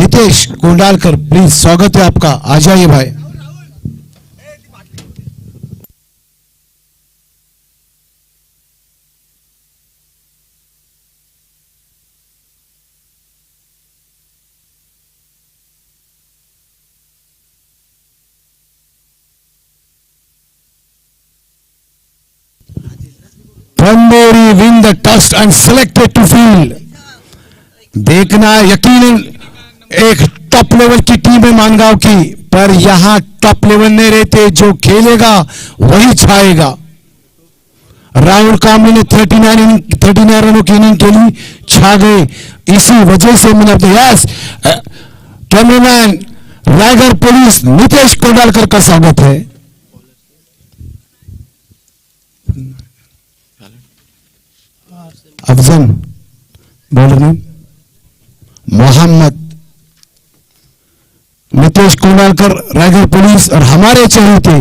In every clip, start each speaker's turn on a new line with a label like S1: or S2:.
S1: Nitesh कोंडालकर, please स्वागत है आपका, आ जाइए भाई। Pandori win the toss and selected to field. देखना यकीनन एक टॉप लेवल की टीम है मानगांव की, पर यहां टॉप लेवल नहीं रहते, जो खेलेगा वही छाएगा। राहुल कामली ने 39 रनों की इनिंग खेली, छा गए, इसी वजह से मैंने अपने yes cameraman Raigad police Nitesh Kondalkar का स्वागत है। अफजल बॉलर में मोहम्मद, नितेश कोंडालकर रायगढ़ पुलिस और हमारे चहेते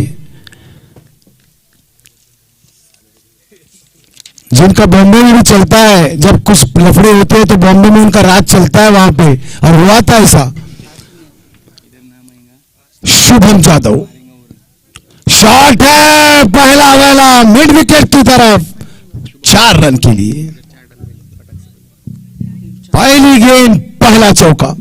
S1: जिनका बॉम्बे में भी चलता है, जब कुछ लफड़े होते हैं तो बॉम्बे में उनका राज चलता है वहां पे, और हुआ था ऐसा। शुभम जादव, शॉट है पहला वाला मिड विकेट की तरफ, 4 रन के लिए। पहली गेंद पहला चौका।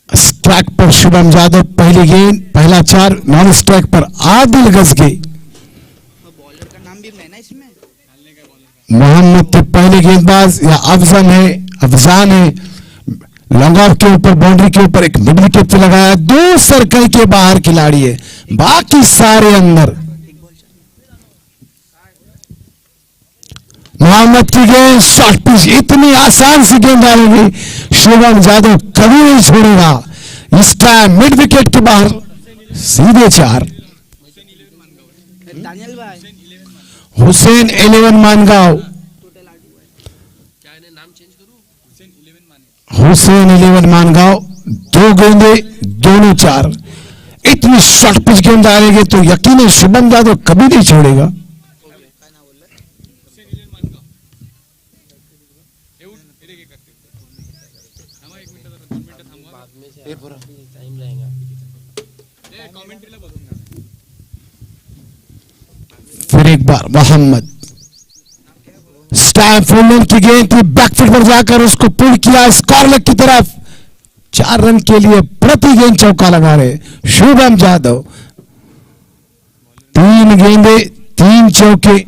S1: स्ट्राइक पर शुभम जादव, पहली गेंद पहला 4, नॉन स्ट्राइक पर आदिल गजगे।
S2: बॉलर का नाम भी है इसमें।
S1: मोहम्मद के पहले गेंदबाज या अफजान है, लॉन्ग ऑफ के ऊपर, बाउंड्री के ऊपर एक मिड विकेट पे लगाया, 2 सर्कल के बाहर खिलाड़ी है, बाकी सारे अंदर। मोहम्मद की गेंद शॉर्ट पिच, इतनी आसान सी गेंद डालेंगे, शुभम जादव कभी नहीं छोड़ेगा। इस टाइम मिड विकेट के बाहर सीधे 4। हुसैन 11 मानगांव, हुसैन 11 मानगांव, 2 गेंदे दोनों 4। इतनी शॉर्ट पिच गेंद डालेंगे तो यकीनन शुभम जादव कभी नहीं छोड़ेगा। फिर एक बार मोहम्मद, स्टैम्प फुलमैन की गेंद थी, बैकफुट पर जाकर उसको पुल किया स्क्वायर लेग की तरफ, 4 रन के लिए प्रति गेंद चौका लगा रहे शुभम जादव। 3 गेंदे 3 चौके।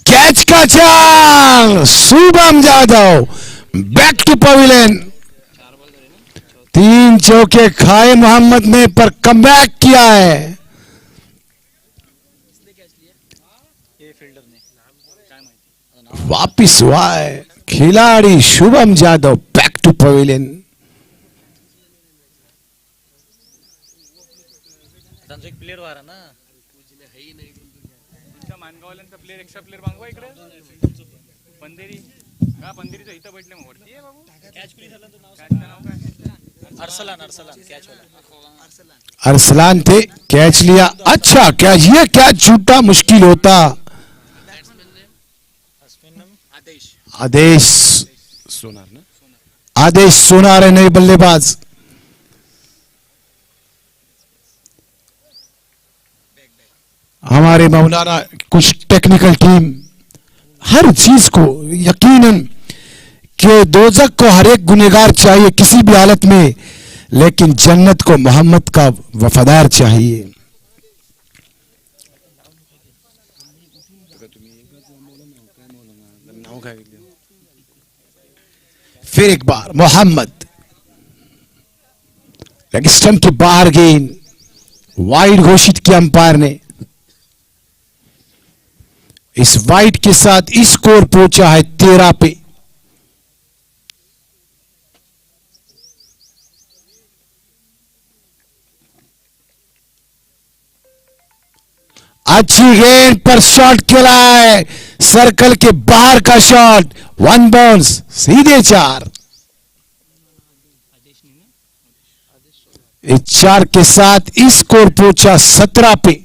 S1: कैच का chance, Shubham Jadhav back to pavilion. 3 चौके खाए मोहम्मद ने, पर कमबैक किया है। वापिस हुआ है खिलाड़ी Shubham Jadhav, back to pavilion.
S3: Player वारा ना मानगावल्यांचा प्लेयर, एक्स्ट्रा प्लेयर मागवा इकडे। पंधेरी का पंधेरीचं इथं बैठले मग वरती आहे बाबू। कॅच प्लीज झालं तो नाव काय? अरसलान, अरसलान कॅच वाला।
S1: अरसलान थे, कैच लिया। अच्छा कैच, ये कैच छूटता मुश्किल होता। आदेश सोनार ना, आदेश सोनार है नए बल्लेबाज। हमारे मौलाना कुछ टेक्निकल टीम हर चीज को यकीनन कि दोजख को हर एक गुनहगार चाहिए किसी भी हालत में, लेकिन जन्नत को मोहम्मद का वफादार चाहिए। फिर एक बार मोहम्मद, लेग स्टंप के बाहर गेंद, वाइड घोषित किया अंपायर ने। इस वाइड के साथ स्कोर पहुंचा है 13 पे। अच्छी गेंद पर शॉट खेला है, सर्कल के बाहर का शॉट, 1 बाउंस, सीधे 4। इस 4 के साथ स्कोर पहुंचा 17 पे।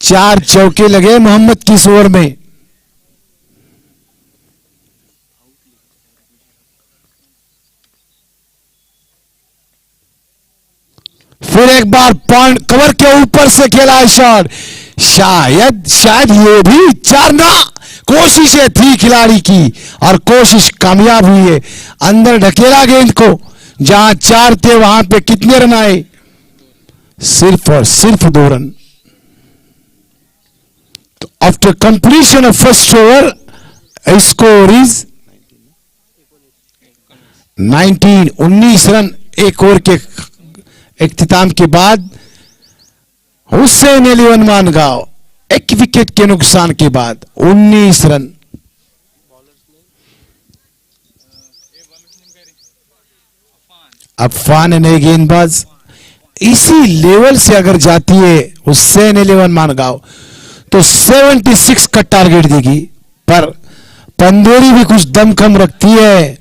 S1: 4 चौके लगे मोहम्मद की इस ओवर में। फिर एक बार पॉइंट कवर के ऊपर से खेला है शॉट, शायद ये भी 4 ना। कोशिशें थी खिलाड़ी की और कोशिश कामयाब हुई है। अंदर ढकेला गेंद को, जहां 4 थे वहां पे कितने रन आए? सिर्फ और सिर्फ 2 रन। तो after completion of first over score is 19 run. एक ओवर के इख्तिताम के बाद हुसैन अली मानगांव 1 विकेट के नुकसान के बाद 19 रन। अफान नए गेंदबाज। इसी लेवल से अगर जाती है हुसैन अली मानगांव तो 76 का टारगेट देगी, पर पंदेरी भी कुछ दमखम रखती है।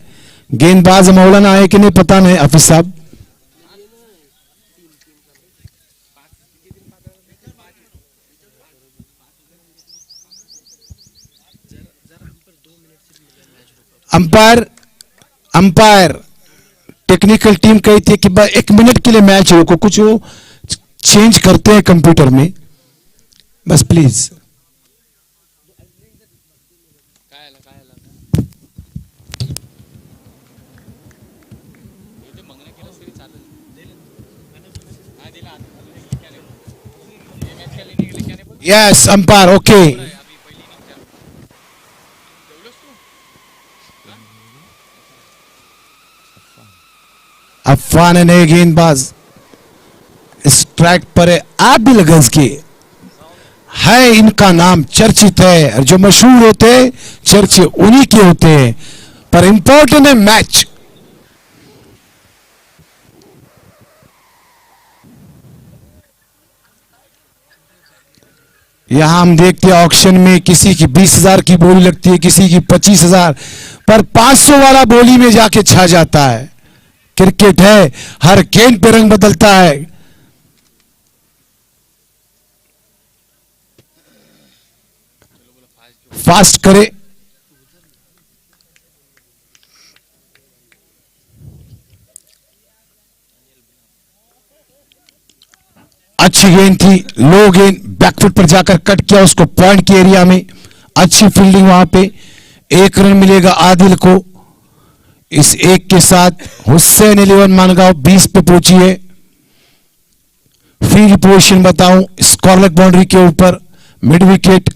S1: गेंदबाज मौलाना है कि नहीं पता नहीं, हाफिज साहब। अंपायर टेक्निकल टीम कहती थी कि 1 मिनट के लिए मैच रोको, कुछ वो चेंज करते हैं कंप्यूटर में, बस please. Yes umpire, okay. Afwan नए गेंदबाज स्ट्राइक पर है, आदिल गजकी है, इनका नाम चर्चित है, और जो मशहूर होते हैं चर्चे उन्हीं के होते हैं, पर इंपॉर्टेंट है मैच। यहां हम देखते हैं ऑक्शन में किसी की 20,000 की बोली लगती है, किसी की 25,000, पर 500 वाला बोली में जाके छा जाता है। क्रिकेट है, हर गेंद पे रंग बदलता है। फास्ट करे, अच्छी गेंद थी, लो गेंद, बैकफुट पर जाकर कट किया उसको पॉइंट के एरिया में। अच्छी फील्डिंग, वहां पे 1 रन मिलेगा आदिल को। इस 1 के साथ हुसैन अली मानगांव 20 पे पहुंची है। फील्ड पोजीशन बताऊं, स्क्वायर बाउंड्री के ऊपर, mid wicket,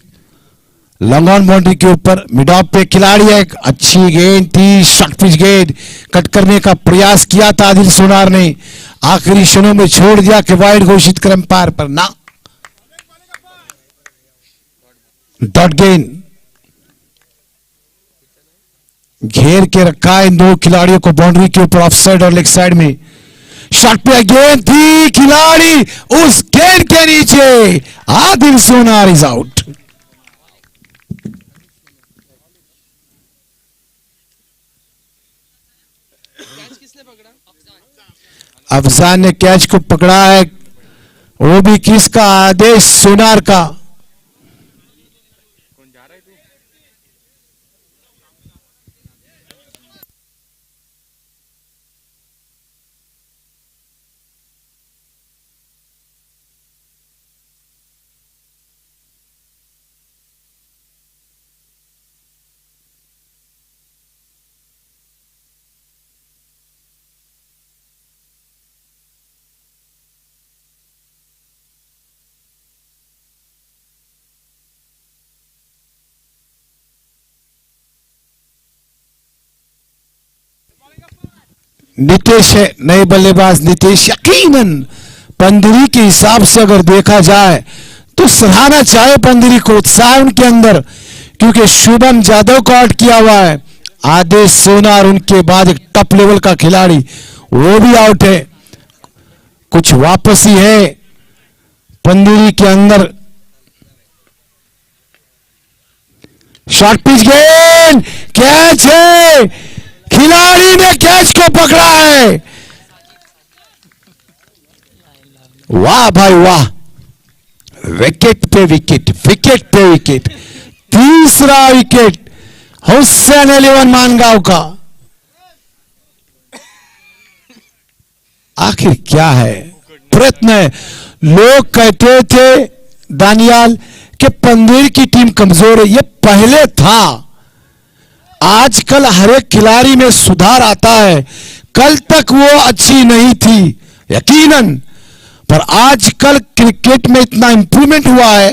S1: long on boundary के ऊपर, मिड ऑफ पे खिलाड़ी है। अच्छी गेंद थी, शॉर्ट पिच गेंद, कट करने का प्रयास किया था आदिल सोनार ने, आखिरी क्षणों में छोड़ दिया कि वाइड घोषित कर अंपायर पर ना। डॉट गेंद घेर के रखा है इन 2 खिलाड़ियों को बाउंड्री के ऊपर, ऑफ साइड और लेग साइड में। शॉट पे गेंद थी, खिलाड़ी उस गेंद के नीचे, आदिल सोनार इज आउट। अफजान ने कैच को पकड़ा है, वो भी किसका? आदेश सोनार का। नीतीश है नए बल्लेबाज नीतीश। यकीनन पंदिरी के हिसाब से अगर देखा जाए तो सराहना चाहे पंदिरी को, उत्साह उनके अंदर, क्योंकि शुभम जादव को आउट किया हुआ है। आदेश सोनार उनके बाद एक टॉप लेवल का खिलाड़ी वो भी आउट है। कुछ वापसी है पंदिरी के अंदर, शॉर्ट पिच गेंद, कैच है, खिलाड़ी ने कैच को पकड़ा है। वाह भाई वाह, विकेट पे विकेट, विकेट पे विकेट, तीसरा विकेट हुसैन 11 मानगांव का। आखिर क्या है प्रयत्न है। लोग कहते थे दानियाल कि पंदेर की टीम कमजोर है, ये पहले था, आजकल हर एक खिलाड़ी में सुधार आता है। कल तक वो अच्छी नहीं थी यकीनन, पर आजकल क्रिकेट में इतना इंप्रूवमेंट हुआ है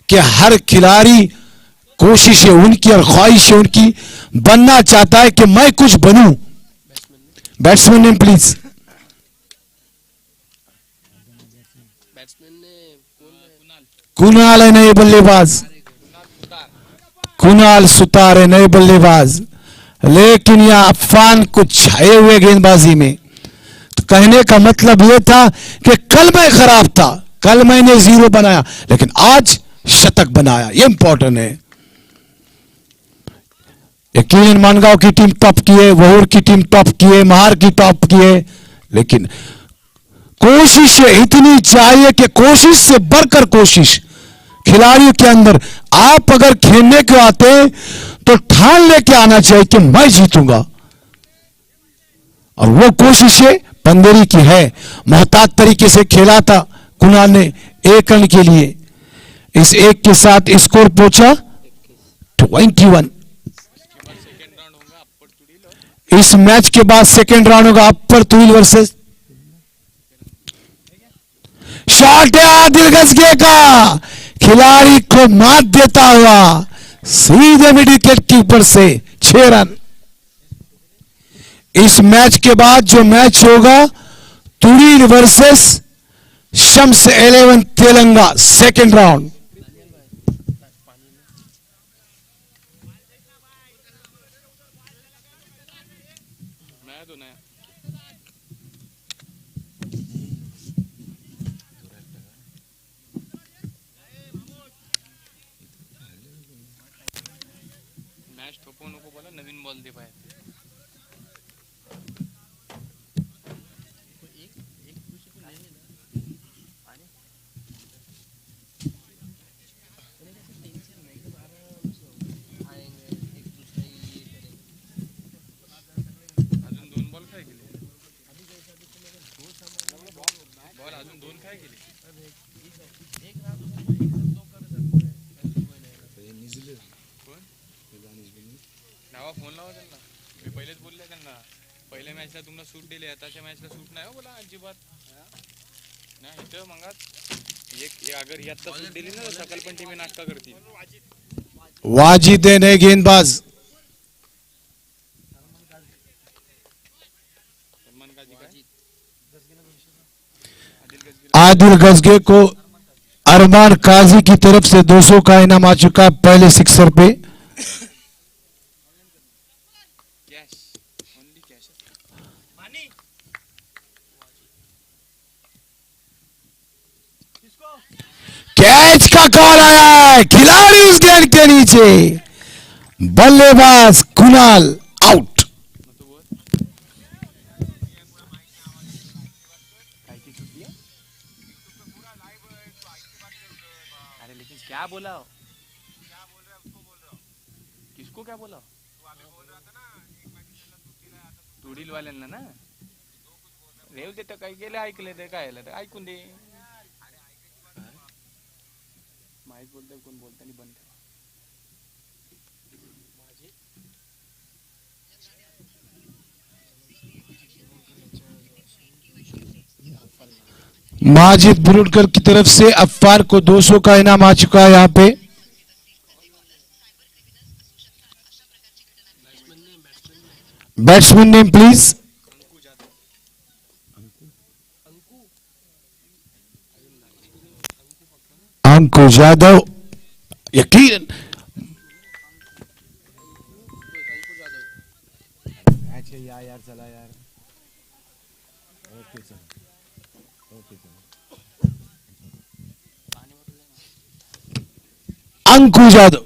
S1: कि हर खिलाड़ी कोशिश है उनकी और ख्वाहिश है उनकी, बनना चाहता है कि मैं कुछ बनूं। Batsman name please. कुणाल है नए बल्लेबाज, कुणाल सुतार है नए बल्लेबाज, लेकिन यह अफान कुछ छाए हुए गेंदबाजी में। तो कहने का मतलब यह था कि कल मैं खराब था, कल मैंने 0 बनाया, लेकिन आज शतक बनाया, यह इंपॉर्टेंट है। यकीनन मानगांव की टीम टॉप की है, वहूर की टीम टॉप की है, महार की टॉप की है, लेकिन कोशिश इतनी चाहिए कि कोशिश से बढ़कर कोशिश खिलाड़ियों के अंदर। आप अगर खेलने को आते हैं तो ठान लेके आना चाहिए कि मैं जीतूंगा, और वो कोशिश पंदेरी की है। मोहतात तरीके से खेला था कुणाल ने 1 रन के लिए, इस 1 के साथ स्कोर पहुंचा 21। इस मैच के बाद सेकेंड राउंड होगा अपर तुहिल वर्सेस। शॉट है आदिल गजगे का, खिलाड़ी को मात देता हुआ सीधे मिड विकेट कीपर से 6 रन। इस मैच के बाद जो मैच होगा तुरीन वर्सेस शम्स 11 तेलंगा, सेकेंड राउंड।
S3: को बोला नवीन बॉल दे पाए। अजून 2 बॉल काय केले, बॉल अजून 2 काय केले। नावा फोन लावा त्यांना, मी पहिलेच बोलले त्यांना, पहिल्या मॅचला तुम्हाला सूट दिली, आताच्या मॅचला सूट नाही हो बोला अजिबात नाही। इथं मग एक अगर ही आता सूट दिली ना सकाळ पण टीम नाटका करतील।
S1: वाजिद है नए गेंदबाज, आदिल गजगे को अरमान काजी की तरफ से 200 का इनाम आ चुका है पहले सिक्सर पे। कैच का कॉल आया है, खिलाड़ी उस गेंद के नीचे, बल्लेबाज कुणाल आउट।
S3: अरे लेकिन क्या बोला, किसको क्या बोला, तुडील वाल्यांना ना रेव ते काही गेले, ऐकले ते काय ऐकून दे, माहीत बोलतोय कोण बोलताना बंद ठेवा।
S1: माजिद बुरुडकर की तरफ से अफ्फार को 200 का इनाम आ चुका है। यहां पे batsman name please. Anku Yadav, यकीन यार चला यार, ओके चलो, ओके चलो। अंकु यादव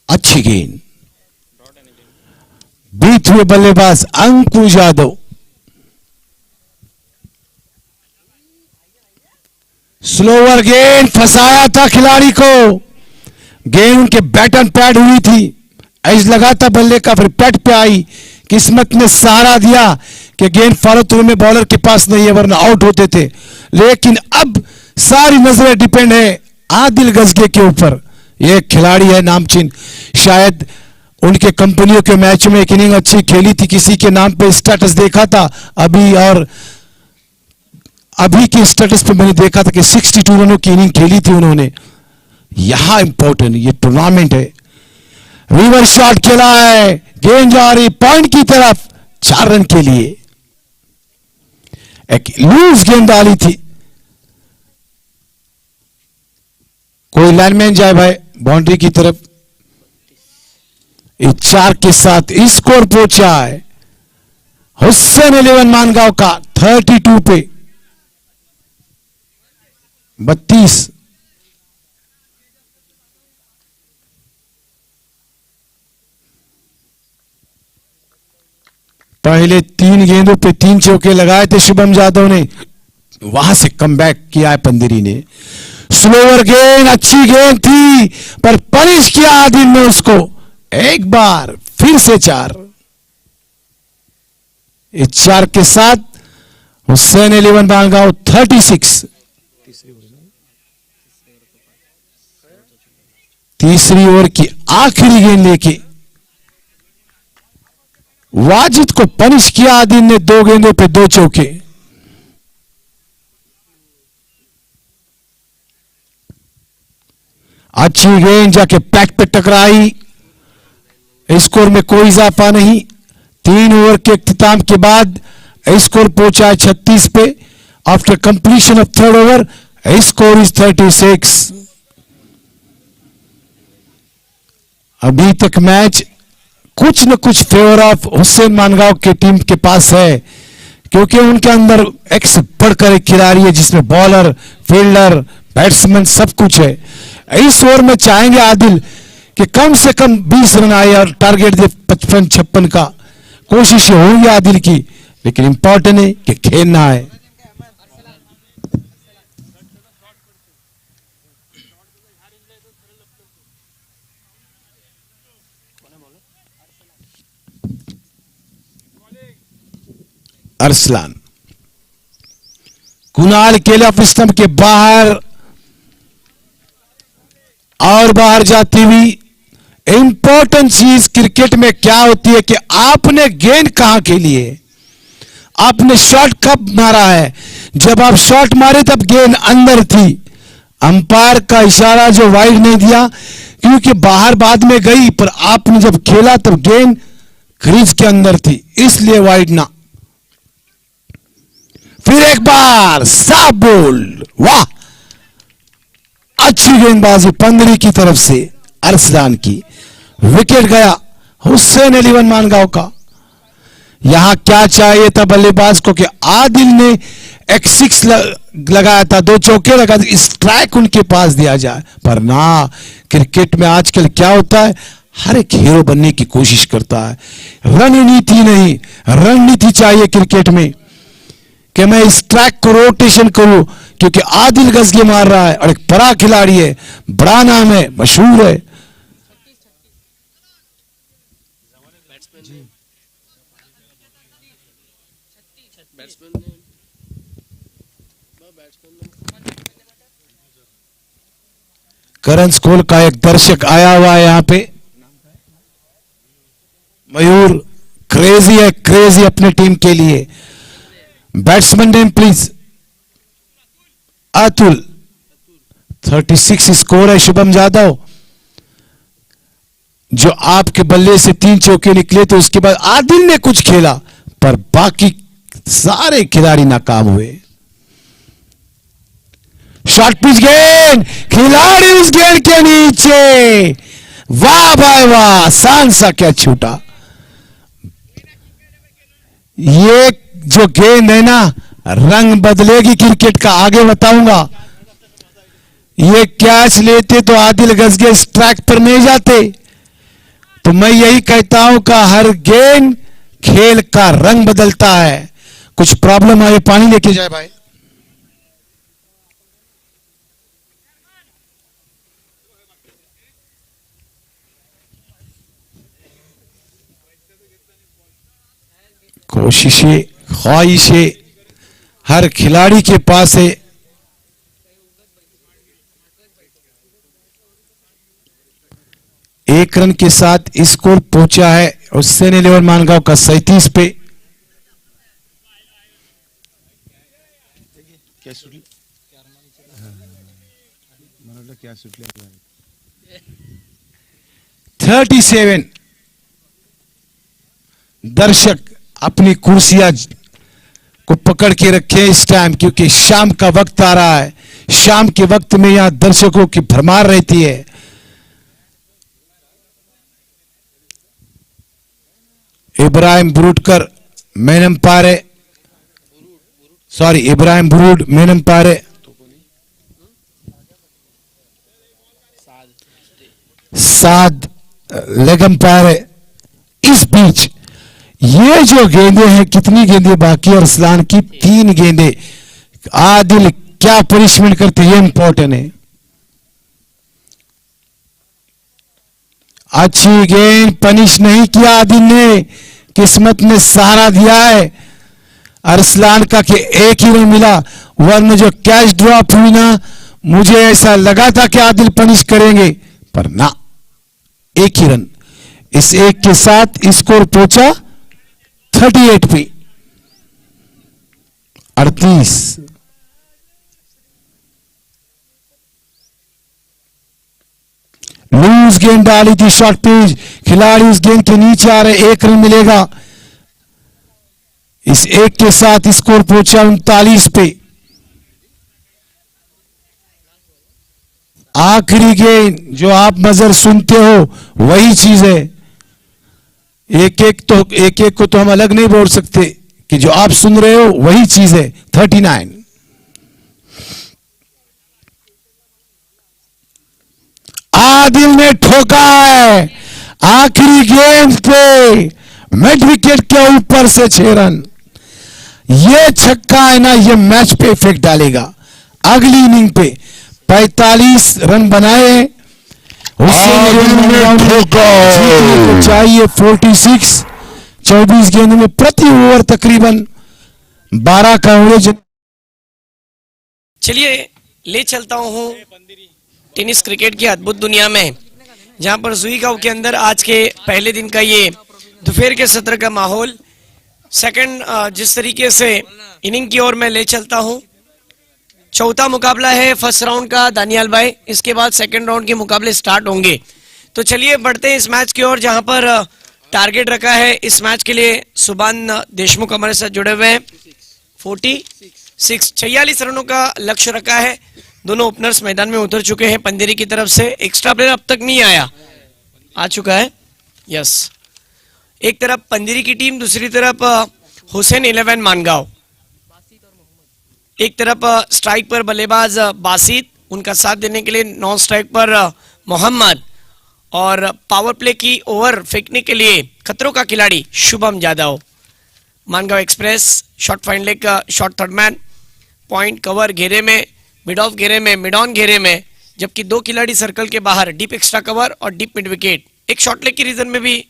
S1: अच्छी गेंद, बीत हुए बल्लेबाज अंकुश यादव, स्लोवर गेंद, फंसाया था खिलाड़ी को। गेंद उनके बैटन पैड हुई थी, एज लगा था बल्ले का, फिर पैड पे आई। किस्मत ने सहारा दिया कि गेंद फॉलो थ्रू में बॉलर के पास नहीं है, वरना आउट होते थे। लेकिन अब सारी नजरें डिपेंड है आदिल गजगे के ऊपर। ये खिलाड़ी है नामचीन, शायद उनके कंपनियों के मैच में एक इनिंग अच्छी खेली थी, किसी के नाम पे स्टेटस देखा था अभी, और अभी के स्टेटस पे मैंने देखा था कि 62 रनों की इनिंग खेली थी उन्होंने। यहां इंपॉर्टेंट ये टूर्नामेंट है। रिवर्स शॉट खेला है, गेंद जा रही पॉइंट की तरफ, 4 रन के लिए। एक लूज गेंद डाली थी, कोई लाइनमैन जाए भाई बाउंड्री की तरफ। इस 4 के साथ स्कोर पहुंचा है हुसैन 11 मानगांव का 32 पे 32। पहले 3 गेंदों पे 3 चौके लगाए थे शुभम यादव ने, वहां से कमबैक किया है पंदेरी ने। स्लोवर गेंद, अच्छी गेंद थी पर पनिश किया आदिल ने उसको। एक बार फिर से 4। इस 4 के साथ हुसैन 11 मानगांव 36। तीसरी ओवर की आखिरी गेंद लेके वाजिद को पनिश किया आदिल ने, 2 गेंदों पे 2 चौके। अच्छी गेंद जाके पैक पे टकराई, स्कोर में कोई इजाफा नहीं। 3 ओवर के इख्तिताम के बाद स्कोर पहुंचा है 36 पे। After completion of 3rd over score is 36। अभी तक मैच कुछ न कुछ फेवर ऑफ हुसैन मानगांव के टीम के पास है, क्योंकि उनके अंदर एक से बढ़कर एक खिलाड़ी है जिसमें बॉलर, फील्डर, बैट्समैन सब कुछ है। इस ओवर में चाहेंगे आदिल कि कम से कम 20 रन आए और टारगेट दे 55-56 का। कोशिश होंगी आदिल की, लेकिन इंपॉर्टेंट है कि खेलना है। अरसलान कुणाल केले ऑफ स्टंप के बाहर और बाहर जाती हुई। इंपॉर्टेंट चीज क्रिकेट में क्या होती है कि आपने गेंद कहां खेली है, आपने शॉट कब मारा है। जब आप शॉट मारे तब गेंद अंदर थी, अंपायर का इशारा जो वाइड नहीं दिया, क्योंकि बाहर बाद में गई, पर आपने जब खेला तब गेंद क्रीज के अंदर थी, इसलिए वाइड ना। फिर एक बार साफ बोल, वाह अच्छी गेंदबाजी पंदरी की तरफ से अरसलान की। विकेट गया हुसैन 11 मानगांव का। यहां क्या चाहिए था बल्लेबाज को कि आदिल ने एक 6 लगाया था, 2 चौके लगा, स्ट्राइक उनके पास दिया जाए। पर ना, क्रिकेट में आजकल क्या होता है, हर एक हीरो बनने की कोशिश करता है। रणनीति नहीं, रणनीति चाहिए क्रिकेट में कि मैं इस ट्रैक को रोटेशन करूं, क्योंकि आदिल गजगे मार रहा है और एक बड़ा खिलाड़ी है, बड़ा नाम है, मशहूर है। करण स्कूल का एक दर्शक आया हुआ है यहां पे, मयूर क्रेजी है, क्रेजी अपने टीम के लिए। Batsman name please. Atul 36 score है। शुभम यादव जो आपके बल्ले से 3 चौके निकले थे, उसके बाद आदिल ने कुछ खेला पर बाकी सारे खिलाड़ी नाकाम हुए। शॉर्ट पिच गेंद, खिलाड़ी उस गेंद के नीचे, वाह भाई वाह, आसान सा क्या छूटा। ये जो गेंद है ना, रंग बदलेगी क्रिकेट का, आगे बताऊंगा। ये कैच लेते तो आदिल गजगे स्ट्राइक पर नहीं जाते। तो मैं यही कहता हूं कि हर गेंद खेल का रंग बदलता है। कुछ प्रॉब्लम आए, पानी लेके जाए भाई। कोशिशें, ख्वाहिशें हर खिलाड़ी के पास है। एक रन के साथ स्कोर पहुंचा है उससे ने लेवल मानगांव का 37 पे। क्या 37 दर्शक अपनी कुर्सियां को पकड़ के रखे इस टाइम, क्योंकि शाम का वक्त आ रहा है। शाम के वक्त में यहां दर्शकों की भरमार रहती है। इब्राहिम बुरुडकर मेन अंपायर है, sorry Ibrahim Burud main umpire है। साद लेग अंपायर है। इस बीच ये जो गेंदे हैं, कितनी गेंदे बाकी है अरसलान की? 3 गेंदे। आदिल क्या पनिशमेंट करते हैं, ये इंपॉर्टेंट है। अच्छी गेंद, पनिश नहीं किया आदिल ने, किस्मत ने सहारा दिया है अरसलान का कि एक ही रन मिला, वरना जो कैच ड्रॉप हुई ना, मुझे ऐसा लगा था कि आदिल पनिश करेंगे, पर ना, एक ही रन। इस एक के साथ स्कोर पहुंचा 38 पे 38। लूज गेंद डाली थी शॉर्ट पिच, खिलाड़ी उस गेंद के नीचे आ रहे, 1 रन मिलेगा। इस एक के साथ स्कोर पहुंचा 39 पे। आखिरी गेंद जो आप नजर सुनते हो वही चीज है। एक एक को तो हम अलग नहीं बोल सकते, कि जो आप सुन रहे हो वही चीज है। 39। आदिल ने ठोका है आखिरी गेंद पे, मिड विकेट के ऊपर से 6 रन। ये छक्का है ना, ये मैच पे इफेक्ट डालेगा। अगली इनिंग पे 45 रन बनाए, तो चाहिए 46। 24 गेंद में प्रति ओवर तकरीबन 12 का एवरेज।
S4: चलिए ले चलता हूँ टेनिस क्रिकेट की अद्भुत दुनिया में, जहां पर जुई गांव के अंदर आज के पहले दिन का ये दोपहर के सत्र का माहौल, सेकंड जिस तरीके से इनिंग की ओर मैं ले चलता हूं। चौथा मुकाबला है फर्स्ट राउंड का दानियाल भाई, इसके बाद सेकंड राउंड के मुकाबले स्टार्ट होंगे। तो चलिए बढ़ते हैं इस मैच की ओर, जहां पर टारगेट रखा है इस मैच के लिए। सुभान देशमुख हमारे साथ जुड़े हुए हैं। 46 रनों का लक्ष्य रखा है। दोनों ओपनर्स मैदान में उतर चुके हैं पंदेरी की तरफ से। एक्स्ट्रा प्लेयर अब तक नहीं आया, आ चुका है, यस। एक तरफ पंदेरी की टीम, दूसरी तरफ हुसैन 11 मानगांव। एक तरफ स्ट्राइक पर बल्लेबाज बासित, उनका साथ देने के लिए नॉन स्ट्राइक पर मोहम्मद, और पावर प्ले की ओवर फेंकने के लिए खतरों का खिलाड़ी Shubham Yadav. Mangaon express shot fine leg का shot third man, point cover घेरे में, मिड ऑफ घेरे में, मिड ऑन घेरे में, जबकि 2 खिलाड़ी सर्कल के बाहर, डीप एक्स्ट्रा कवर और डीप मिड विकेट। एक शॉट लेग की रीजन में भी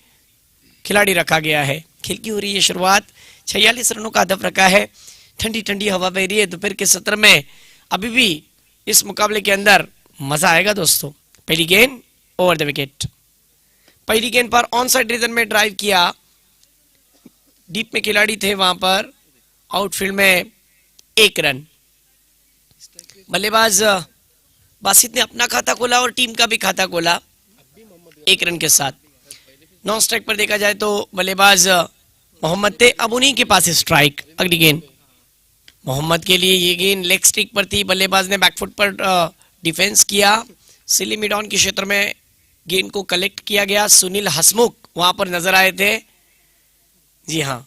S4: खिलाड़ी रखा गया है। खेल की हो रही है शुरुआत। 46 रनों का हदफ रखा है। ठंडी ठंडी हवा बह रही है दोपहर के सत्र में। अभी भी इस मुकाबले के अंदर मजा आएगा दोस्तों। पहली गेंद ओवर द विकेट, पहली गेंद पर ऑन साइड रीजन में ड्राइव किया। डीप में खिलाड़ी थे वहां पर, आउटफील्ड में 1 रन। बल्लेबाज बासित ने अपना खाता खोला और टीम का भी खाता खोला 1 रन के साथ। नॉन स्ट्राइक पर देखा जाए तो बल्लेबाज मोहम्मद थे, अब उन्हीं के पास स्ट्राइक। अगली गेंद मोहम्मद के लिए, ये गेंद लेग स्टिक पर थी। बल्लेबाज ने बैकफुट पर डिफेंस किया। सिली मिड ऑन के क्षेत्र में गेंद को कलेक्ट किया गया। सुनील हसमुख वहां पर नजर आए थे, जी हाँ।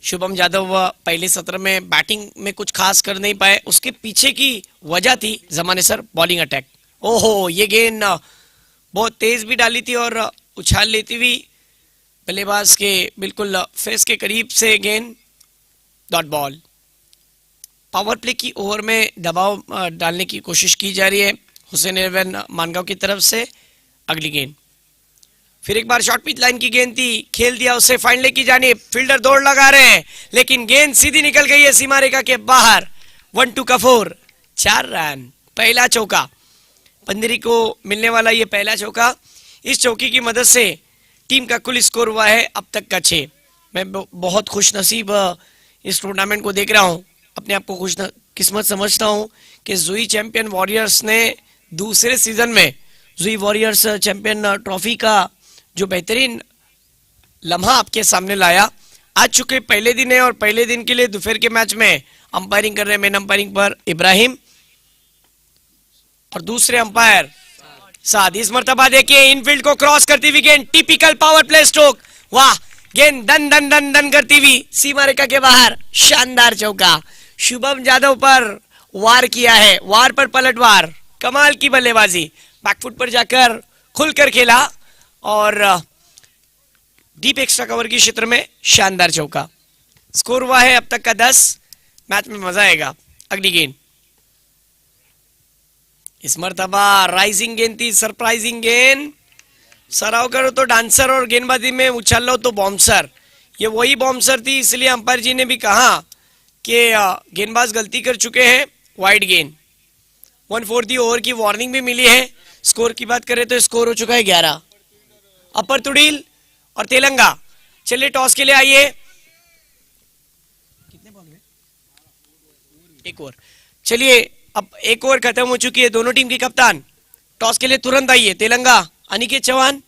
S4: शुभम यादव पहले सत्र में बैटिंग में कुछ खास कर नहीं पाए, उसके पीछे की वजह थी जमाने सर बॉलिंग अटैक। ओहो, ये गेंद बहुत तेज भी डाली थी और उछाल लेती हुई बल्लेबाज के बिल्कुल फेस के करीब से गेंद, डॉट बॉल। पावर प्ले की ओवर में दबाव डालने की कोशिश की जा रही है हुसैन 11 मानगांव की तरफ से। अगली गेंद फिर एक बार शॉर्ट पिच लाइन की गेंद थी, खेल दिया उसे फाइन लेग की जानिब, फील्डर दौड़ लगा रहे हैं लेकिन गेंद सीधी निकल गई है सीमा रेखा के बाहर। 1-2 का 4, 4 रन, पहला चौका पंदेरी को मिलने वाला ये पहला चौका। इस चौके की मदद से टीम का कुल स्कोर हुआ है अब तक का 6। मैं बहुत खुश नसीब इस टूर्नामेंट को देख रहा हूँ, अपने आप को खुश किस्मत समझता हूँ कि जुई चैंपियन वॉरियर्स ने दूसरे सीजन में जुई वॉरियर्स चैंपियन ट्रॉफी का जो बेहतरीन लम्हा आपके सामने लाया। आज चुके पहले दिन है और पहले दिन के लिए दोपहर के मैच में अंपायरिंग कर रहे हैं मेन अंपायरिंग पर इब्राहिम और दूसरे अंपायर साद। इस मर्तबा देखिए इनफील्ड को क्रॉस करती हुई गेंद, टिपिकल पावर प्ले स्ट्रोक, वाह, गेंद दन दन दन दन करती हुई सीमा रेखा के बाहर, शानदार चौका। शुभम यादव पर वार किया है, वार पर पलटवार, कमाल की बल्लेबाजी, बैकफुट पर जाकर खुलकर खेला और डीप एक्स्ट्रा कवर के क्षेत्र में शानदार चौका। स्कोर हुआ है अब तक का 10। मैच में मजा आएगा। अगली गेंद इस मर्तबा राइजिंग गेंद थी, सरप्राइजिंग गेंद, सराव करो तो डांसर और गेंदबाजी में उछाल लो तो बॉम्सर। ये वही बॉम्सर थी, इसलिए अंपायर जी ने भी कहा कि गेंदबाज गलती कर चुके हैं, वाइड गेंद। 1/4 ओवर की वार्निंग भी मिली है। स्कोर की बात करें तो स्कोर हो चुका है 11। अपर तुड़ील और तेलंगा, चलिए टॉस के लिए आइए। कितने बॉल हुए? एक ओवर। चलिए अब एक ओवर खत्म हो चुकी है। दोनों टीम की कप्तान टॉस के लिए तुरंत आइए। तेलंगा अनिकेत चौहान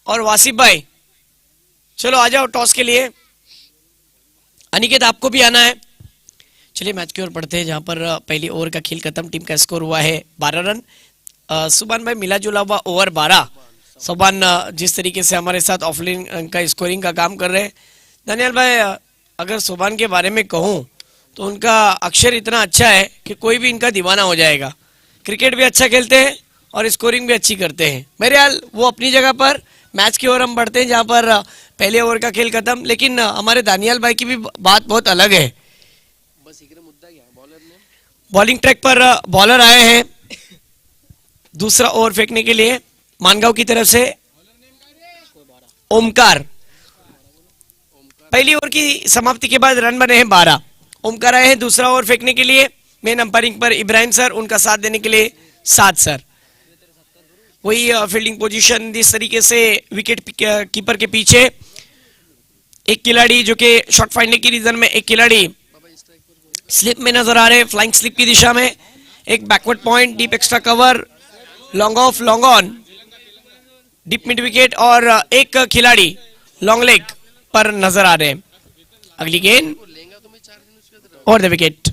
S4: और वासिफ भाई, चलो आ जाओ टॉस के लिए। अनिकेत आपको भी आना है। चलिए मैच की ओर बढ़ते हैं जहां पर पहली ओवर का खेल खत्म, टीम का स्कोर हुआ है 12 रन। सुभान भाई मिला जुला हुआ ओवर 12। सुभान जिस तरीके से हमारे साथ ऑफलाइन का स्कोरिंग का काम कर रहे हैं, दानियाल भाई अगर सुभान के बारे में कहूं तो उनका अक्षर इतना अच्छा है कि कोई भी इनका दीवाना हो जाएगा। क्रिकेट भी अच्छा खेलते हैं और स्कोरिंग भी अच्छी करते हैं। मेरे हाल वो अपनी जगह पर। मैच की ओर हम बढ़ते हैं जहां पर पहले ओवर का खेल खत्म, लेकिन हमारे दानियाल भाई की भी बात बहुत अलग है। बॉलिंग ट्रैक पर बॉलर आए हैं दूसरा ओवर फेंकने के लिए मानगांव की तरफ से ओमकार। पहली ओवर की समाप्ति के बाद रन बने हैं 12। ओमकार आए हैं दूसरा ओवर फेंकने के लिए। मेन अंपायरिंग पर इब्राहिम सर, उनका साथ देने के लिए साद सर। वही फील्डिंग पोजीशन जिस तरीके से विकेट कीपर के पीछे एक खिलाड़ी जो कि शॉट फाइंडिंग की रीजन में एक खिलाड़ी स्लिप में नजर आ रहे, फ्लाइंग स्लिप की दिशा में। एक backward point, deep extra cover, long off, long on, deep mid wicket और एक खिलाड़ी लॉन्ग लेग पर नजर आ रहे हैं। अगली गेंद और द विकेट।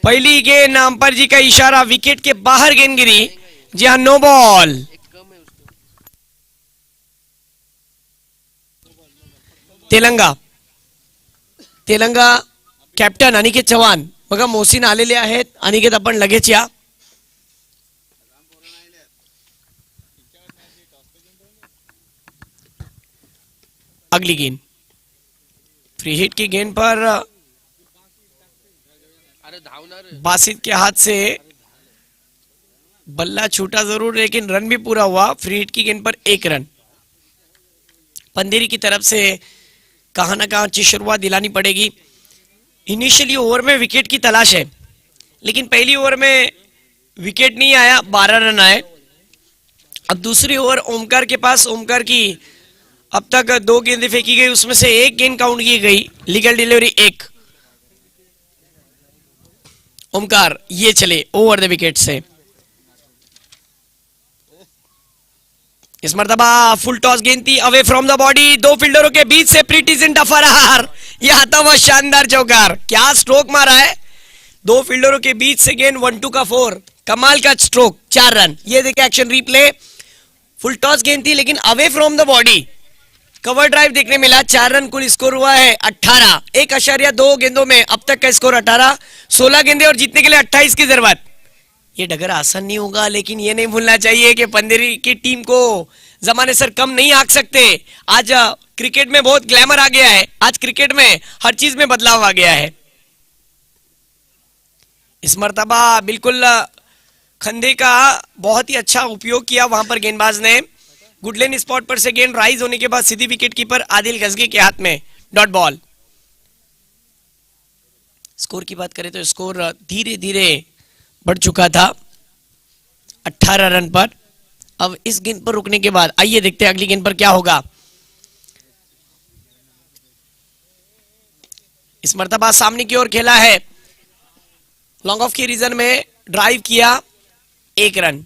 S4: पहली गेंद अंपायर जी का इशारा, विकेट के बाहर गेंद गिरी। जी हाँ, नो बॉल। तेलंगा कॅप्टन अनिकेत चव्हाण बघा मोहसिन आलेले आहेत. अनिकेत आपण लगेच या. अगली गेंद फ्री हिट की गेंद पर बासित के हाथ से बल्ला छूटा जरूर लेकिन रन भी पूरा हुआ. फ्री हिट की गेंद पर 1 रन. पंदेरी की तरफ से कहां ना कहां अच्छी शुरुआत दिलानी पड़ेगी. इनिशियली ओवर में विकेट की तलाश है लेकिन पहली ओवर में विकेट नहीं आया, 12 रन आए. अब दूसरी ओवर ओमकार के पास. ओमकार की अब तक 2 गेंदें फेंकी गई, उसमें से 1 गेंद काउंट की गई. Legal delivery 1. ओमकार ये चले ओवर द विकेट से. इस मर्तबा फुल टॉस गेंद थी अवे फ्रॉम द बॉडी. 2 फील्डरों के बीच से प्रीटी जिंटा फरार. यह आता हुआ शानदार चौकार. क्या स्ट्रोक मारा है. 2 फील्डरों के बीच से गेंद 1-2 का 4. कमाल का स्ट्रोक. 4 रन. ये देखिए एक्शन रिप्ले. फुल टॉस गेंद थी लेकिन away from the body. Cover drive देखने मिला, 4 रन कुल स्कोर हुआ है 18, 1.2 गेंदों में अब तक का स्कोर 18, 16 गेंदे और जीतने के लिए 28 की जरूरत। ये डगर आसान नहीं होगा, लेकिन ये नहीं भूलना चाहिए कि पंदेरी की टीम को जमाने सर कम नहीं आंक सकते। आज क्रिकेट में बहुत ग्लैमर आ गया है, आज क्रिकेट में हर चीज में बदलाव आ गया है। इस मर्तबा बिल्कुल खंदे का बहुत ही अच्छा उपयोग किया वहां पर गेंदबाज ने। गुडलेन स्पॉट पर से गेंद राइज होने के बाद सीधी विकेट कीपर आदिल गजगी के हाथ में, डॉट बॉल। स्कोर की बात करें तो स्कोर धीरे धीरे बढ़ चुका था 18 रन पर। अब इस गेंद पर रुकने के बाद आइए देखते हैं अगली गेंद पर क्या होगा। इस मर्तबा सामने की ओर खेला है, लॉन्ग ऑफ की रीजन में ड्राइव किया, 1 रन।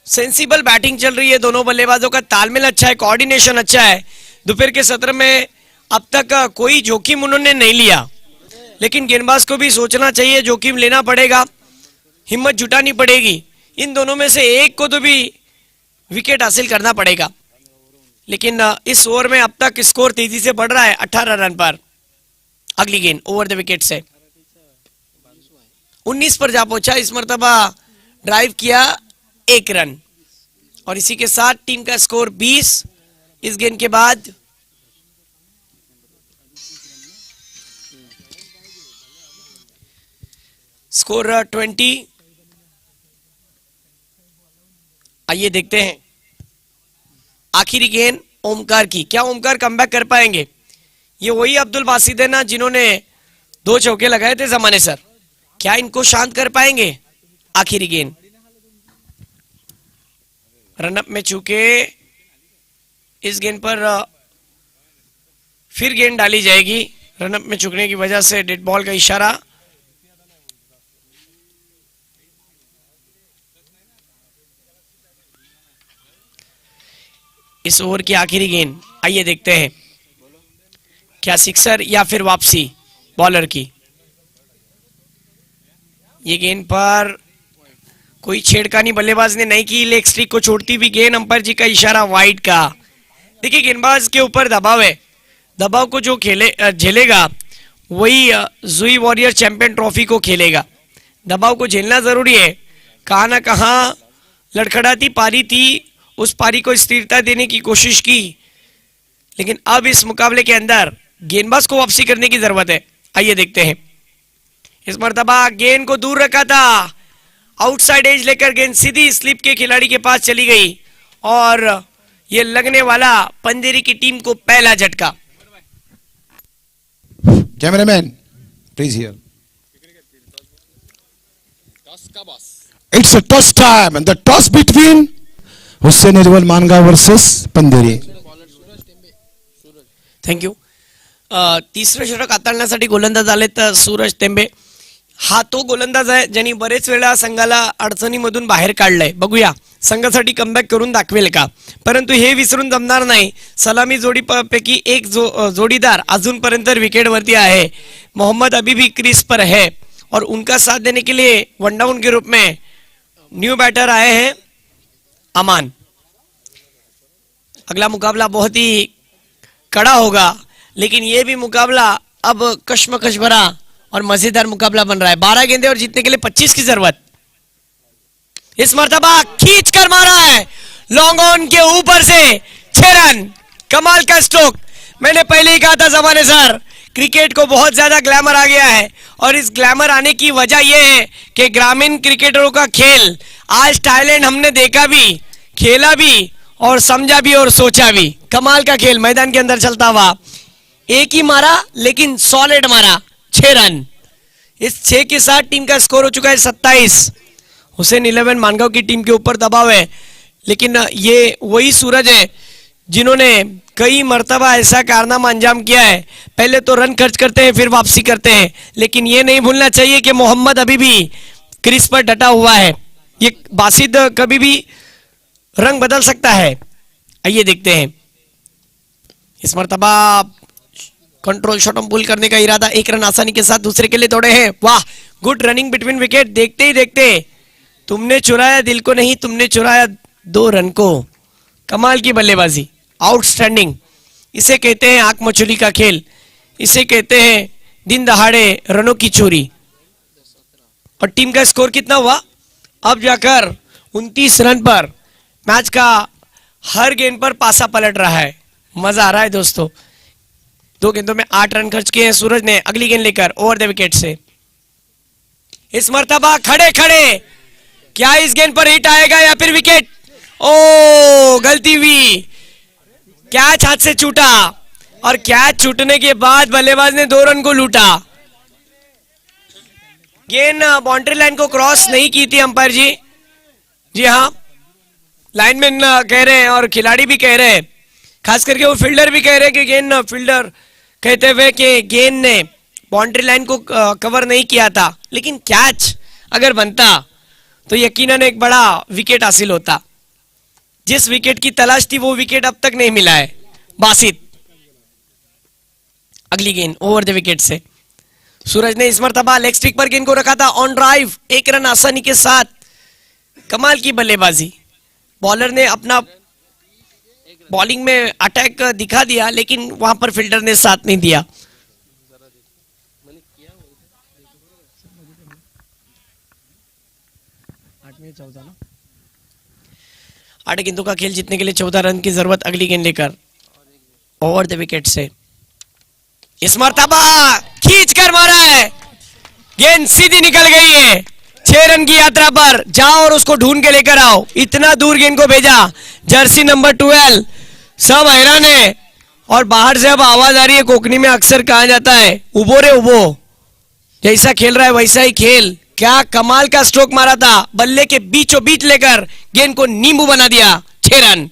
S4: सेंसिबल बैटिंग चल रही है, दोनों बल्लेबाजों का तालमेल अच्छा है, कोऑर्डिनेशन अच्छा है। दोपहर के सत्र में अब तक कोई जोखिम उन्होंने नहीं लिया, लेकिन गेंदबाज को भी सोचना चाहिए, जोखिम लेना पड़ेगा, हिम्मत जुटानी पड़ेगी। इन दोनों में से एक को तो भी विकेट हासिल करना पड़ेगा। लेकिन इस ओवर में अब तक स्कोर तेजी से बढ़ रहा है 18 रन पर। अगली गेंद ओवर द विकेट से 19 पर जा पहुंचा। इस मर्तबा ड्राइव किया, 1 रन और इसी के साथ टीम का स्कोर 20। इस गेंद के बाद स्कोर 20। आइए देखते हैं आखिरी गेंद ओमकार की, क्या ओमकार कमबैक कर पाएंगे? ये वही अब्दुल बासित है ना जिन्होंने 2 चौके लगाए थे जमाने सर, क्या इनको शांत कर पाएंगे? आखिरी गेंद रनअप में चूके इस गेंद पर फिर गेंद डाली जाएगी। रनअप में चूकने की वजह से डेड बॉल का इशारा। इस ओवर की आखिरी गेंद, आइए देखते हैं क्या सिक्सर या फिर वापसी बॉलर की। ये गेंद पर कोई छेड़खानी बल्लेबाज ने नहीं की, लेग स्ट्रिक को छोड़ती हुई गेंद, अंपायर जी का इशारा वाइड का। देखिए गेंदबाज के ऊपर दबाव है, दबाव को जो झेलेगा वही जुई वॉरियर चैंपियन ट्रॉफी को खेलेगा। दबाव को झेलना जरूरी है। कहां ना कहां लड़खड़ाती पारी थी, उस पारी को स्थिरता देने की कोशिश की, लेकिन अब इस मुकाबले के अंदर गेंदबाज को वापसी करने की जरूरत है। आइए देखते हैं। इस मर्तबा गेंद को दूर रखा था, आउटसाइड एज लेकर गेंद सीधी स्लिप के खिलाड़ी के पास चली गई और ये लगने वाला पंदेरी की टीम को पहला झटका।
S1: Cameraman please here, it's a toss time and the toss between Hussain Ajmal Mangaon versus Panderi.
S4: Thank you. तिसरं षटक हाताळण्यासाठी गोलंदाज आलेत सूरज तेंबे। हा तो गोलंदाज आहे ज्यांनी बरेच वेळा संघाला अडचणीमधून बाहेर काढलंय। बघूया संघासाठी कमबॅक करून दाखवेल का, परंतु हे विसरून जमणार नाही। सलामी जोडीपैकी एक जोडीदार अजूनपर्यंत विकेटवरती आहे। मोहम्मद अभी भी क्रीज पर है और उनका साथ देने के लिए वन डाउन के रूप में न्यू बैटर आए हैं अमान। अगला मुकाबला बहुत ही कड़ा होगा, लेकिन यह भी मुकाबला अब कश्मकश भरा और मजेदार मुकाबला बन रहा है। 12 गेंदे और जीतने के लिए 25 की जरूरत। इस मर्तबा खींच कर मारा है लॉन्ग ऑन के ऊपर से, 6 रन। कमाल का स्ट्रोक। मैंने पहले ही कहा था जमाने सर, क्रिकेट को बहुत ज्यादा ग्लैमर आ गया है और इस ग्लैमर आने की वजह यह है कि ग्रामीण क्रिकेटरों का खेल आज टैलेंट हमने देखा भी, खेला भी और समझा भी और सोचा भी। कमाल का खेल मैदान के अंदर चलता हुआ। एक ही मारा लेकिन सॉलिड मारा, 6 रन। इस 6 के साथ टीम का स्कोर हो चुका है 27। हुसैन 11 मानगांव की टीम के ऊपर दबाव है, लेकिन ये वही सूरज है जिन्होंने कई मर्तबा ऐसा कारनामा अंजाम किया है। पहले तो रन खर्च करते हैं फिर वापसी करते हैं, लेकिन ये नहीं भूलना चाहिए कि मोहम्मद अभी भी क्रीज पर डटा हुआ है। ये बासित कभी भी रंग बदल सकता है। आइए देखते हैं। इस मर्तबा कंट्रोल शॉट पुल करने का इरादा, 1 रन आसानी के साथ दूसरे के लिए दौड़े हैं। वाह, गुड रनिंग बिटवीन विकेट। देखते ही देखते तुमने चुराया दिल को नहीं, तुमने चुराया 2 रन को। कमाल की बल्लेबाजी, आउटस्टैंडिंग। इसे कहते हैं आंख मचोली का खेल, इसे कहते हैं दिन दहाड़े रनों की चोरी। और टीम का स्कोर कितना हुआ? अब जाकर 29 रन पर मैच का हर गेंद पर पासा पलट रहा है। मजा आ रहा है दोस्तों। 2 गेंदों में 8 रन खर्च किए हैं सूरज ने। अगली गेंद लेकर ओवर द विकेट से इस मर्तबा खड़े खड़े, क्या इस गेंद पर हिट आएगा या फिर विकेट? ओ गलती हुई, कैच हाथ से छूटा और कैच छूटने के बाद बल्लेबाज ने 2 रन को लूटा। गेंद बाउंड्री लाइन को क्रॉस नहीं की थी अंपायर जी। जी हाँ, लाइनमैन कह रहे हैं और खिलाड़ी भी कह रहे हैं, खास करके वो फील्डर भी कह रहे हैं कि गेंद फील्डर कहते हुए कि गेंद ने बाउंड्री लाइन को कवर नहीं किया था, लेकिन कैच अगर बनता तो यकीनन एक बड़ा विकेट हासिल होता। जिस विकेट की तलाश थी वो विकेट अब तक नहीं मिला है बासित। अगली गेंद ओवर द विकेट से सूरज ने इस मर्तबा लेग स्टिक पर गेंद को रखा था ऑन ड्राइव, 1 रन आसानी के साथ। कमाल की बल्लेबाजी, बॉलर ने अपना बॉलिंग में अटैक दिखा दिया, लेकिन वहां पर फील्डर ने साथ नहीं दिया। आठ गेंदों का खेल जीतने के लिए 14 रन की जरूरत। अगली गेंद लेकर ओवर द विकेट से इस मर्तबा खींच कर मारा है, गेंद सीधी निकल गई है। 6 रन की यात्रा पर जाओ और उसको ढूंढ के लेकर आओ। इतना दूर गेंद को भेजा, जर्सी नंबर 12 सब हैरान है। और बाहर से अब आवाज आ रही है, कोकनी में अक्सर कहा जाता है उबो रे उबो, जैसा खेल रहा है वैसा ही खेल। क्या कमाल का स्ट्रोक मारा था, बल्ले के बीचों बीच लेकर गेंद को नींबू बना दिया। 6 रन।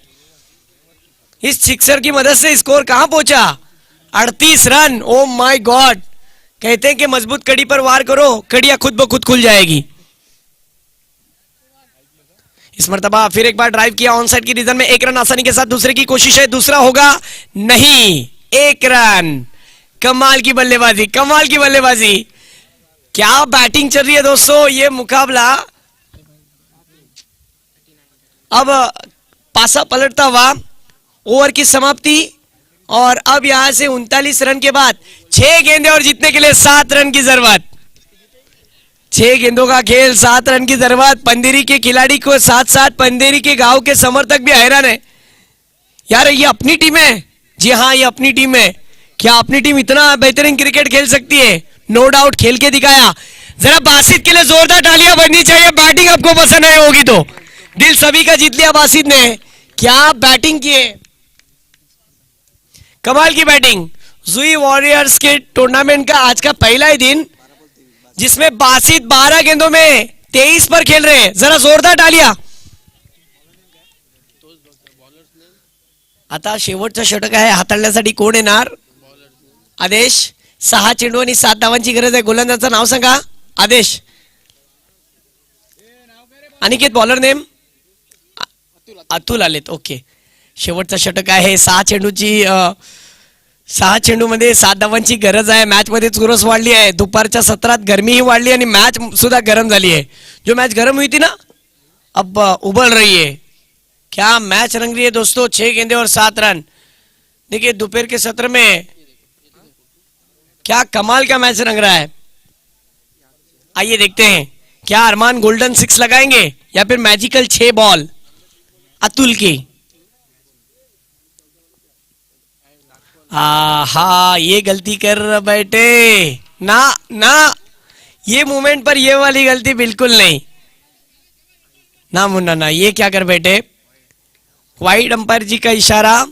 S4: इस सिक्सर की मदद से स्कोर कहां पहुंचा? 38 रन। ओ माय गॉड, कहते हैं कि मजबूत कड़ी पर वार करो, कड़ियां खुद ब खुद खुल जाएगी। इस मर्तबा फिर एक बार ड्राइव किया ऑन साइड की रीजन में, 1 रन आसानी के साथ। दूसरे की कोशिश है, दूसरा होगा नहीं, 1 रन। कमाल की बल्लेबाजी, कमाल की बल्लेबाजी, क्या बैटिंग चल रही है दोस्तों। ये मुकाबला अब पासा पलटता हुआ, ओवर की समाप्ति। और अब यहां से 39 रन के बाद 6 गेंदें और जीतने के लिए 7 रन की जरूरत। 6 गेंदों का खेल, 7 रन की जरूरत। पंदेरी के खिलाड़ी को साथ साथ पंदेरी के गांव के समर्थक भी हैरान है, यार ये अपनी टीम है। जी हाँ, ये अपनी टीम है। क्या अपनी टीम इतना बेहतरीन क्रिकेट खेल सकती है? नो डाउट, खेल के दिखाया। जरा बासित के लिए जोरदार तालियां बजनी चाहिए। बैटिंग आपको पसंद आई होगी तो दिल सभी का जीत लिया बासित ने। क्या बैटिंग की है, कमाल की बैटिंग। जुई वॉरियर्स के टूर्नामेंट का आज का पहला ही दिन, जिसमें बासित 12 गेंदों में 23 पर खेल रहे हैं। जरा जोरदार तालियां। आता शेवटचा षटक आहे, हाताळण्यासाठी कोण येणार? आदेश। 6 चेंडू आणि 7 धावांची गरज आहे। गोलंदाजाचं नाव सांगा. आदेश। अनिकेत बॉलर नेम अतुल आलेत. ओके, शेवटचा षटक आहे. 6 चेंडूमध्ये 7 धावांची गरज आहे. मॅच मध्ये चुरस वाढली आहे. दुपारच्या सत्रात गरमीही वाढली आणि मॅच सुद्धा गरम झाली आहे. जो मैच गरम हुई थी ना, अब उबल रही है. क्या मैच रंग रही है दोस्तों. 6 गेंदे और 7 रन. देखिए दोपहर के सत्र में क्या कमाल का मैच रंग रहा है. आइए देखते हैं, क्या अरमान गोल्डन 6 लगाएंगे या फिर मैजिकल 6 बॉल अतुल की. आहा, ये गलती कर बैठे ना ना, ये मूवमेंट पर ये वाली गलती बिल्कुल नहीं ना मुन्ना ना. ये क्या कर बैठे. वाइड अंपायर जी का इशारा.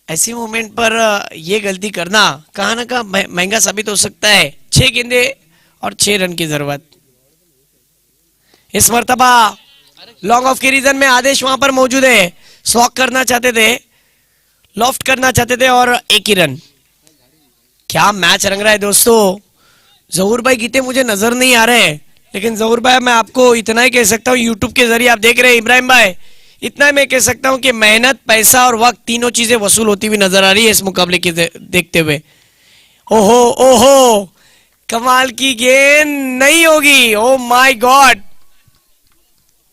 S4: ऐसी मूवमेंट पर ये गलती करना कहां ना कहां महंगा साबित हो सकता है. 6 गेंदे और 6 रन की जरूरत. इस मर्तबा लॉन्ग ऑफ के रीजन में आदेश वहां पर मौजूद है. स्लॉक करना चाहते थे, लॉफ्ट करना चाहते थे और 1 ही रन. क्या मैच रंग रहा है दोस्तों. जहूर भाई गीते मुझे नजर नहीं आ रहे हैं, लेकिन जहूर भाई मैं आपको इतना ही कह सकता हूँ, यूट्यूब के जरिए आप देख रहे हैं. इब्राहिम भाई, इतना मैं कह सकता हूं कि मेहनत, पैसा और वक्त तीनों चीजें वसूल होती हुई नजर आ रही है इस मुकाबले के देखते हुए. ओहो ओहो, कमाल की गेंद नहीं होगी. ओ माय गॉड,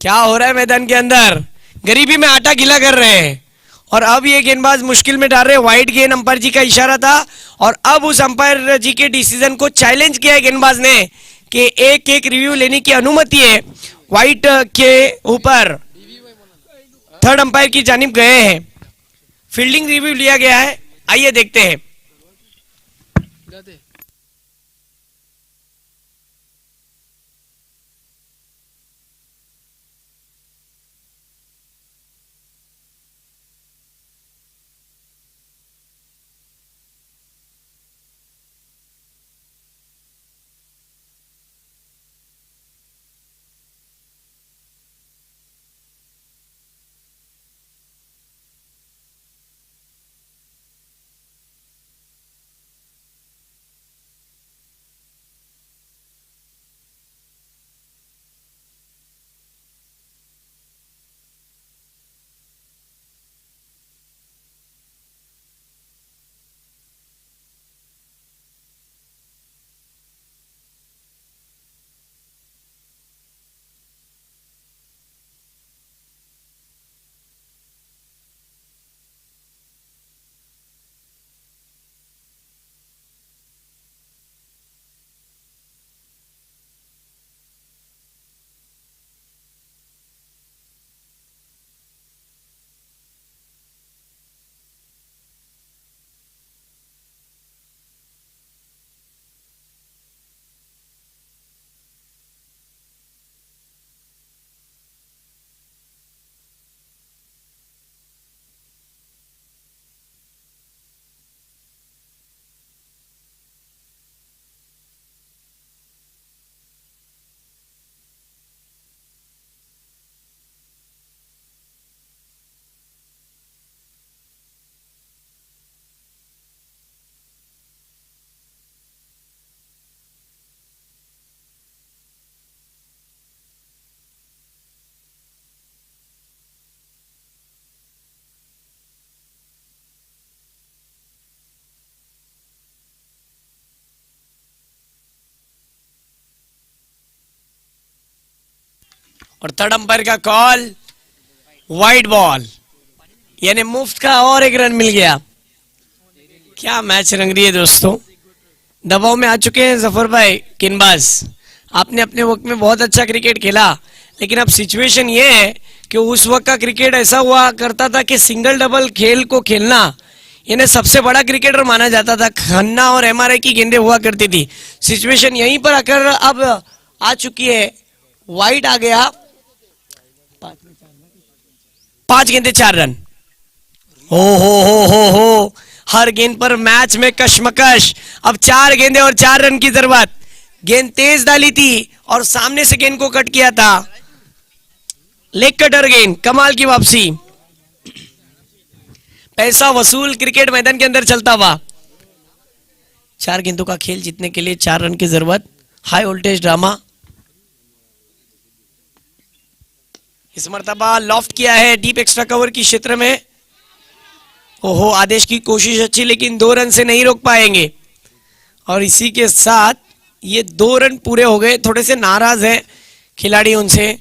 S4: क्या हो रहा है मैदान के अंदर. गरीबी में आटा गीला कर रहे हैं. और अब ये गेंदबाज मुश्किल में डाल रहे, वाइड गेंद अंपायर जी का इशारा था और अब उस अंपायर जी के डिसीजन को चैलेंज किया है गेंदबाज ने कि एक एक रिव्यू लेने की अनुमति है। वाइड के ऊपर थर्ड अंपायर की जानिब गए हैं, फील्डिंग रिव्यू लिया गया है। आइए देखते हैं। और थर्ड अंपायर का कॉल वाइड बॉल, यानी मुफ्त का और एक रन मिल गया। क्या मैच रंग रही है दोस्तों, दबाव में आ चुके हैं जफर भाई गेंदबाज। आपने अपने वक्त में बहुत अच्छा क्रिकेट खेला, लेकिन अब सिचुएशन ये है कि उस वक्त का क्रिकेट ऐसा हुआ करता था कि सिंगल डबल खेल को खेलना यानी सबसे बड़ा क्रिकेटर माना जाता था। खन्ना और एमआरआई की गेंदें हुआ करती थी। सिचुएशन यहीं पर आकर अब आ चुकी है, वाइड आ गया, 5 गेंदे 4 रन। हो हर गेंद पर मैच में कशमकश। अब 4 गेंदे और 4 रन की जरूरत। गेंद तेज डाली थी और सामने से गेंद को कट किया था। लेग कटर गेंद, कमाल की वापसी। पैसा वसूल क्रिकेट मैदान के अंदर चलता हुआ। 4 गेंदों का खेल जीतने के लिए 4 रन की जरूरत। High voltage drama. इस मर्तबा लॉफ्ट किया है डीप एक्स्ट्रा कवर की क्षेत्र में। ओहो, आदेश की कोशिश अच्छी, लेकिन 2 रन से नहीं रोक पाएंगे। और इसी के साथ ये 2 रन पूरे हो गए। थोड़े से नाराज है खिलाड़ी उनसे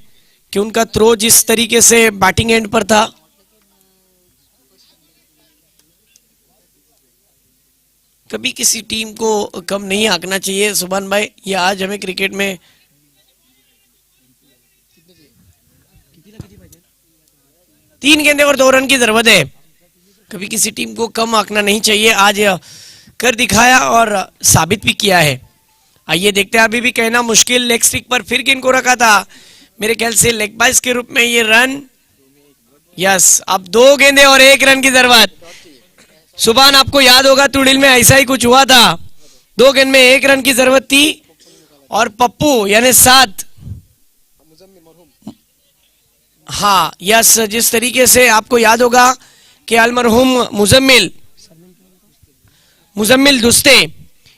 S4: कि उनका थ्रो जिस तरीके से बैटिंग एंड पर था। कभी किसी टीम को कम नहीं आंकना चाहिए सुभान भाई। ये आज हमें क्रिकेट में 3 गेंदे और 2 रन की जरूरत है। कभी किसी टीम को कम आंकना नहीं चाहिए। आज कर दिखाया और साबित भी किया है। आइए देखते हैं। अभी भी कहना मुश्किल, लेग स्टिक पर फिर गेंद को रखा था, मेरे ख्याल से लेग बाइस के रूप में ये रन। यस, अब 2 गेंदे और 1 रन की जरूरत। सुभान, आपको याद होगा तुड़िल में ऐसा ही कुछ हुआ था। 2 गेंद में 1 रन की जरूरत थी और पप्पू यानी 7। हाँ यस, जिस तरीके से आपको याद होगा कि अलमरहूम मुजम्मिल दुस्ते,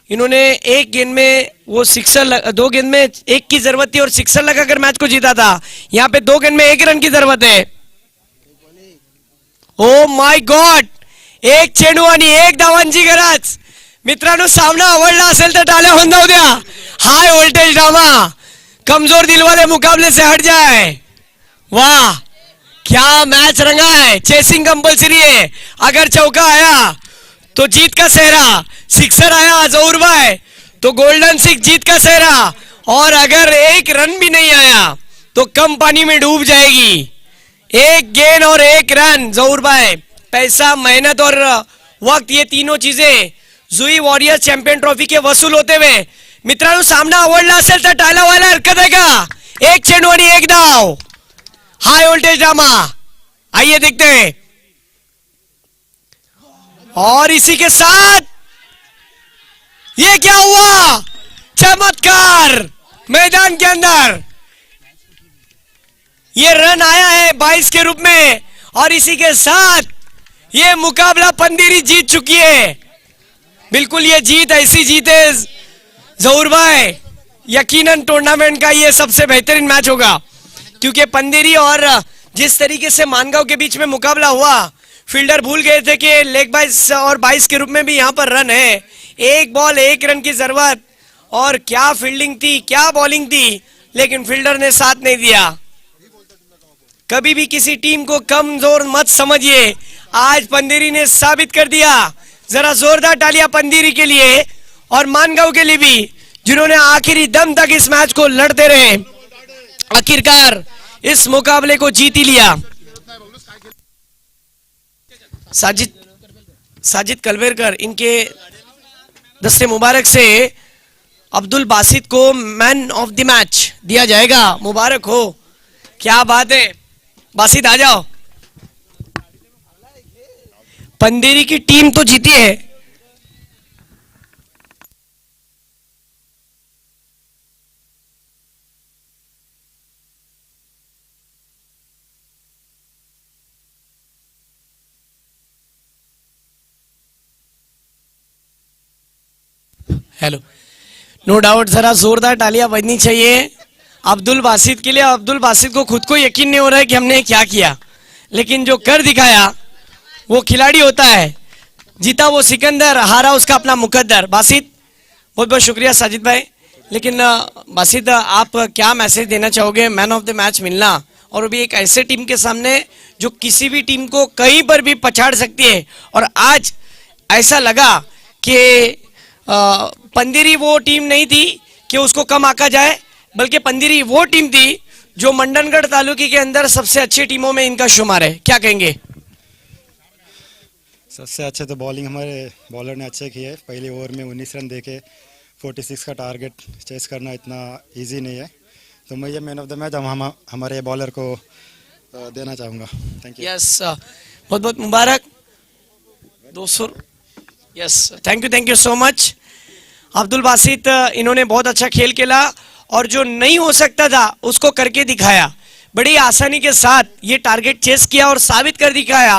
S4: इन्होंने 1 गेंद में वो सिक्सर 2 गेंद में 1 की जरूरत थी और सिक्सर लगाकर मैच को जीता था। यहाँ पे 2 गेंद में 1 रन की जरूरत है। ओ माय गॉड, 1 चेंडू आणि 1 धावांची गरज। मित्रांनो, सामना आवडला असेल तर टाळ्या होऊन द्या। हाय वोल्टेज ड्रामा, कमजोर दिल वाले मुकाबले से हट जाए। वाह क्या मैच रंगा है, चेसिंग कंपलसरी है। अगर चौका आया तो जीत का सेहरा, सिक्सर आया जहूर भाई तो गोल्डन सिक्स जीत का सेहरा, और अगर एक रन भी नहीं आया तो कम पानी में डूब जाएगी। एक गेंद और एक रन जहूर भाई, पैसा, मेहनत और वक्त, ये तीनों चीजें जुई वॉरियर्स चॅम्पियन ट्रॉफी के वसूल होते हुए। मित्रांनो, सामना आवडला असेल तर टाळ्या व्हायला हरकत आहे का? एक चेंडू आणि एक धाव, हाई वोल्टेज ड्रामा। आइए देखते हैं। और इसी के साथ ये क्या हुआ, चमत्कार मैदान के अंदर ये रन आया है 22 के रूप में, और इसी के साथ ये मुकाबला पंदेरी जीत चुकी है। बिल्कुल ये जीत ऐसी जीत है जहूर भाई, यकीनन टूर्नामेंट का ये सबसे बेहतरीन मैच होगा, क्योंकि पंदेरी और जिस तरीके से मानगांव के बीच में मुकाबला हुआ, फील्डर भूल गए थे कि लेग बाइस और 22 के रूप में भी यहां पर रन है। एक बॉल एक रन की जरूरत, और क्या फील्डिंग थी, क्या बॉलिंग थी, लेकिन फील्डर ने साथ नहीं दिया। कभी भी किसी टीम को कमजोर मत समझिए, आज पंदेरी ने साबित कर दिया। जरा जोरदार तालियां पंदेरी के लिए और मानगांव के लिए भी, जिन्होंने आखिरी दम तक इस मैच को लड़ते रहे, आखिरकार इस मुकाबले को जीत ही लिया। साजिद कलवेरकर, इनके दस्ते मुबारक से अब्दुल बासित को मैन ऑफ द मैच दिया जाएगा। मुबारक हो, क्या बात है। बासित आ जाओ। पंदेरी की टीम तो जीती है, हेलो, नो डाउट जरा जोरदार तालियां बजनी चाहिए अब्दुल बासित के लिए। अब्दुल बासित को खुद को यकीन नहीं हो रहा है कि हमने क्या किया, लेकिन जो कर दिखाया वो खिलाड़ी होता है। जीता वो सिकंदर, हारा उसका अपना मुकद्दर। बासित, बहुत बहुत शुक्रिया साजिद भाई। लेकिन बासित, आप क्या मैसेज देना चाहोगे? मैन ऑफ द मैच मिलना, और वो भी एक ऐसे टीम के सामने जो किसी भी टीम को कहीं पर भी पछाड़ सकती है। और आज ऐसा लगा कि पंदेरी वो टीम नहीं थी कि उसको कम आंका जाए, बल्कि पंदेरी वो टीम थी जो मंडनगढ़ तालुके के अंदर सबसे अच्छी टीमों में इनका शुमार है। क्या कहेंगे?
S5: सबसे अच्छे तो बॉलिंग हमारे बॉलर ने अच्छे की है। पहले ओवर में 19 रन देके 46 का टारगेट चेस करना इतना इजी नहीं है, तो मैं ये मैन ऑफ द मैच हमारे बॉलर को देना चाहूँगा। Thank you.
S4: यस, बहुत बहुत मुबारक 200। Yes, thank you so much Abdul Basit. इन्होंने बहुत अच्छा खेल खेला, और जो नहीं हो सकता था उसको करके दिखाया। बड़ी आसानी के साथ ये टारगेट चेस किया और साबित कर दिखाया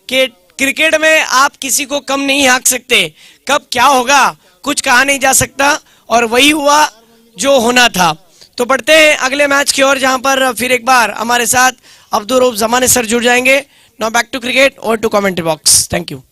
S4: कि क्रिकेट में आप किसी को कम नहीं हाँक सकते। कब क्या होगा कुछ कहा नहीं जा सकता, और वही हुआ जो होना था। तो बढ़ते हैं अगले मैच की ओर, जहां पर फिर एक बार हमारे साथ अब्दुल रऊफ जमाने सर जुड़ जाएंगे। नाउ बैक टू क्रिकेट और to commentary box. Thank you.